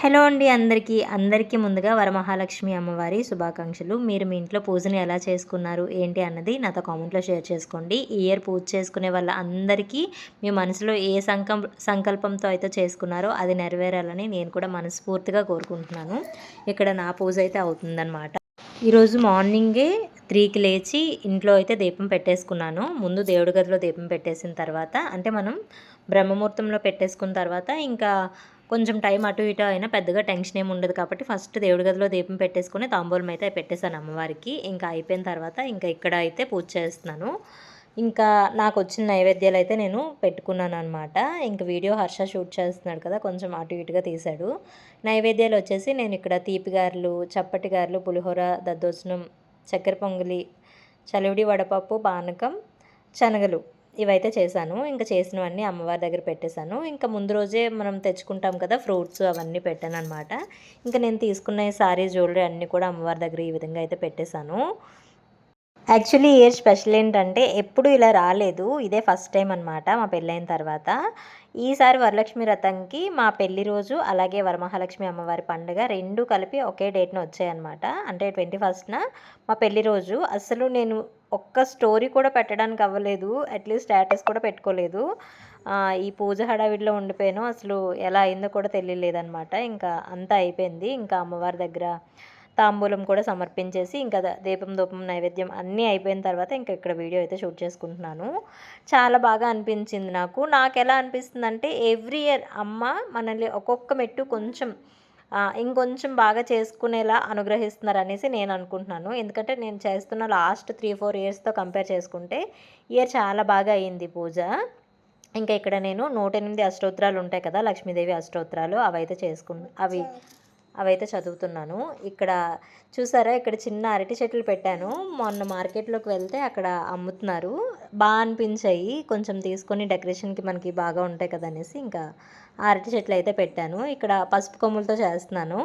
Hello అండి అందరికీ ముందుగా వరమహాలక్ష్మి అమ్మవారి శుభాకాంక్షలు. మీరు మీ ఇంట్లో పూజని ఎలా చేసుకున్నారు ఏంటి అన్నది నాతో కామెంట్లో షేర్ చేసుకోండి. ఈ ఇయర్ పూజ చేసుకునే వాళ్ళ అందరికీ మీ మనసులో ఏ సంకల్పంతో అయితే చేసుకున్నారో అది నెరవేరాలని నేను కూడా మనస్ఫూర్తిగా కోరుకుంటున్నాను. ఇక్కడ నా పూజ అయితే అవుతుందన్నమాట. ఈరోజు మార్నింగే 3కి లేచి ఇంట్లో అయితే దీపం పెట్టేసుకున్నాను. ముందు దేవుడి గదిలో దీపం పెట్టేసిన తర్వాత అంటే మనం బ్రహ్మముహూర్తంలో పెట్టేసుకున్న తర్వాత ఇంకా కొంచెం టైం అటు ఇటు అయినా పెద్దగా టెన్షన్ ఏమి ఉండదు కాబట్టి ఫస్ట్ దేవుడి గదిలో దీపం పెట్టేసుకొని తాంబూలం అయితే పెట్టేశాను అమ్మవారికి. ఇంకా అయిపోయిన తర్వాత ఇంకా ఇక్కడ అయితే పూజ చేస్తున్నాను. ఇంకా నాకు వచ్చిన నైవేద్యాలు అయితే నేను పెట్టుకున్నాను అనమాట. ఇంక వీడియో హర్ష షూట్ చేస్తున్నాడు కదా, కొంచెం అటు ఇటుగా తీశాడు. నైవేద్యాలు వచ్చేసి నేను ఇక్కడ తీపి గారెలు, చప్పటి గారెలు, పులిహోర, దద్దోజనం, చక్కెర పొంగలి, చలివిడి వడపప్పు, పానకం, శనగలు ఇవైతే చేశాను. ఇంకా చేసినవన్నీ అమ్మవారి దగ్గర పెట్టేశాను. ఇంకా ముందు రోజే మనం తెచ్చుకుంటాం కదా ఫ్రూట్స్, అవన్నీ పెట్టానన్నమాట. ఇంకా నేను తీసుకున్న సారీ, జ్యువెలరీ అన్నీ కూడా అమ్మవారి దగ్గర ఈ విధంగా అయితే పెట్టేశాను. యాక్చువల్లీ ఇయర్ స్పెషల్ ఏంటంటే ఎప్పుడు ఇలా రాలేదు, ఇదే ఫస్ట్ టైం అనమాట మా పెళ్ళైన తర్వాత. ఈసారి వరలక్ష్మి వ్రతంకి మా పెళ్లి రోజు అలాగే వరమహాలక్ష్మి అమ్మవారి పండుగ రెండు కలిపి ఒకే డేట్న వచ్చాయన్నమాట. అంటే 21న మా పెళ్లి రోజు. అసలు నేను ఒక్క స్టోరీ కూడా పెట్టడానికి అవ్వలేదు, అట్లీస్ట్ స్టేటస్ కూడా పెట్టుకోలేదు. ఈ పూజ హడావిడిలో ఉండిపోయాను, అసలు ఎలా అయిందో కూడా తెలియలేదన్నమాట. ఇంకా అంతా అయిపోయింది. ఇంకా అమ్మవారి దగ్గర తాంబూలం కూడా సమర్పించేసి ఇంకా దీపం ధూపం నైవేద్యం అన్నీ అయిపోయిన తర్వాత ఇంకా ఇక్కడ వీడియో అయితే షూట్ చేసుకుంటున్నాను. చాలా బాగా అనిపించింది నాకు. ఎలా అనిపిస్తుందంటే ఎవ్రీ ఇయర్ అమ్మ మనల్ని ఒక్కొక్క మెట్టు కొంచెం ఇంకొంచెం బాగా చేసుకునేలా అనుగ్రహిస్తున్నారు అనేసి నేను అనుకుంటున్నాను. ఎందుకంటే నేను చేస్తున్న లాస్ట్ 3-4 ఇయర్స్తో కంపేర్ చేసుకుంటే ఇయర్ చాలా బాగా అయ్యింది పూజ. ఇంకా ఇక్కడ నేను 108 అష్టోత్తరాలు ఉంటాయి కదా, లక్ష్మీదేవి అష్టోత్తరాలు అవైతే చదువుతున్నాను. ఇక్కడ చూసారా, ఇక్కడ చిన్న అరటి చెట్లు పెట్టాను. మొన్న మార్కెట్లోకి వెళ్తే అక్కడ అమ్ముతున్నారు, బాగా అనిపించాయి. కొంచెం తీసుకొని డెకరేషన్కి మనకి బాగా ఉంటాయి కదా అనేసి ఇంకా అరటి చెట్లు అయితే పెట్టాను. ఇక్కడ పసుపు కొమ్ములతో చేస్తున్నాను.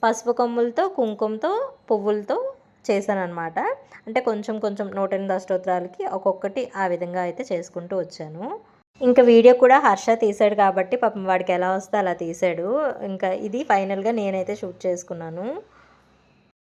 పసుపు కొమ్ములతో, కుంకుమతో, పువ్వులతో చేశాను అనమాట. అంటే కొంచెం కొంచెం 108 అష్టోత్తరాలకి ఒక్కొక్కటి ఆ విధంగా అయితే చేసుకుంటూ వచ్చాను. ఇంకా వీడియో కూడా హర్ష తీశాడు కాబట్టి పాపం వాడికి ఎలా వస్తే అలా తీశాడు. ఇంకా ఇది ఫైనల్గా నేనైతే షూట్ చేసుకున్నాను.